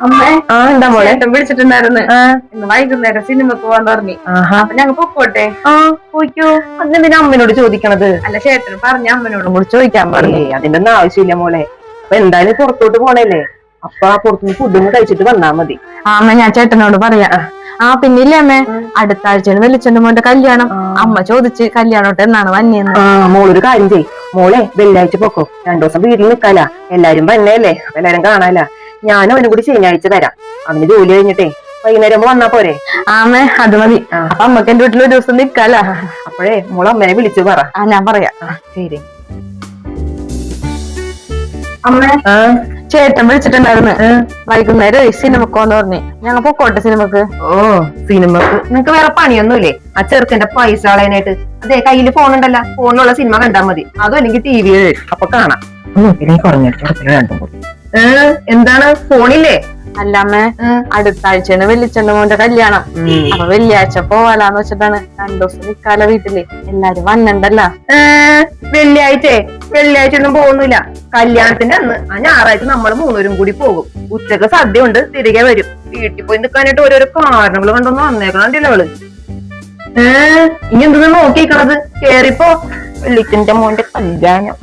അമ്മേ എന്താ മോളെ? ചേട്ടൻ വിളിച്ചിട്ടുണ്ടായിരുന്നു. ഇന്ന് വൈകുന്നേരം സിനിമക്ക് പോവാന്ന് പറഞ്ഞു. അപ്പൊ ഞങ്ങൾ പൊക്കോട്ടെ? പോയിക്കോ. അതിനെന്തിനാ അമ്മനോട് ചോദിക്കണത്? അല്ല, ചേട്ടൻ പറഞ്ഞ അമ്മനോടും കൂടി ചോദിക്കാൻ പറഞ്ഞു. അതിന്റെ ഒന്നും ആവശ്യമില്ല മോളെ. അപ്പൊ എന്തായാലും പുറത്തോട്ട് പോണല്ലേ, അപ്പൊ ആ പുറത്തുനിന്ന് ഫുഡൊന്ന് കഴിച്ചിട്ട് വന്നാ മതി. അമ്മ ഞാൻ ചേട്ടനോട് പറയാ. പിന്നില്ലേ അമ്മേ, അടുത്ത ആഴ്ചയാണ് വെളിച്ചെന്റെ മോന്റെ കല്യാണം. അമ്മ ചോദിച്ച് കല്യാണോട്ട് എന്നാണ് വന്നേന്ന്. മോളൊരു കാര്യം ചെയ് മോളെ, വെള്ളിയാഴ്ച പൊക്കോ. 2 ദിവസം വീട്ടിൽ നിൽക്കാല, എല്ലാരും വന്നേല്ലേ, എല്ലാരും കാണാല. ഞാനും അവനും കൂടി ശനിയാഴ്ച വരാം. അവന് ജോലി കഴിഞ്ഞിട്ടേ വൈകുന്നേരം വന്നാ പോരെ? ആമേ അത് മതി. അപ്പൊ അമ്മക്ക് എന്റെ വീട്ടിൽ ഒരു ദിവസം നിക്കാല. അപ്പോഴേ മോള് അമ്മനെ വിളിച്ചു പറ. ഞാൻ പറയാ. ശരി. അമ്മേ, ചേട്ടൻ വിളിച്ചിട്ടുണ്ടായിരുന്നു. വൈകുന്നേരം സിനിമക്ക് പോന്ന് പറഞ്ഞു. ഞങ്ങൾ പൊക്കോട്ടെ സിനിമക്ക്? സിനിമക്ക് നിങ്ങക്ക് വേറെ പണിയൊന്നുമില്ലേ? ആ ചെറുക്കന്റെ പൈസ കളയാനായിട്ട്. അതെ, കയ്യില് ഫോൺ ഉണ്ടല്ലോ, ഫോണിലുള്ള സിനിമ കണ്ടാ മതി. അതും അല്ലെങ്കിൽ ടി വി അപ്പൊ കാണാം. എന്താണ് ഫോണില്ലേ? അല്ല അമ്മേ, അടുത്ത ആഴ്ചയാണ് വെള്ളിച്ചെന്റെ മോന്റെ കല്യാണം. അപ്പൊ വെള്ളിയാഴ്ച പോവാലാന്ന് വെച്ചിട്ടാണ്. 2 ദിവസം നിക്കാല വീട്ടില്, എല്ലാരും വന്നിണ്ടല്ലോ. വെള്ളിയാഴ്ച ഒന്നും പോകുന്നില്ല. കല്യാണത്തിന്റെ അന്ന് ആ ഞായറാഴ്ച നമ്മൾ 3 കൂടി പോകും. ഉച്ചക്ക് സദ്യ ഉണ്ട്, തിരികെ വരും. വീട്ടിൽ പോയി നിൽക്കാനായിട്ട് ഓരോരോ കാരണങ്ങൾ കൊണ്ടൊന്നും വന്നേക്കണല്ലോ അവള്. ഇനി എന്തെന്ന് നോക്കിക്കണത്? കേറിപ്പോ, വെള്ളിച്ചെന്റെ മോന്റെ കല്യാണം.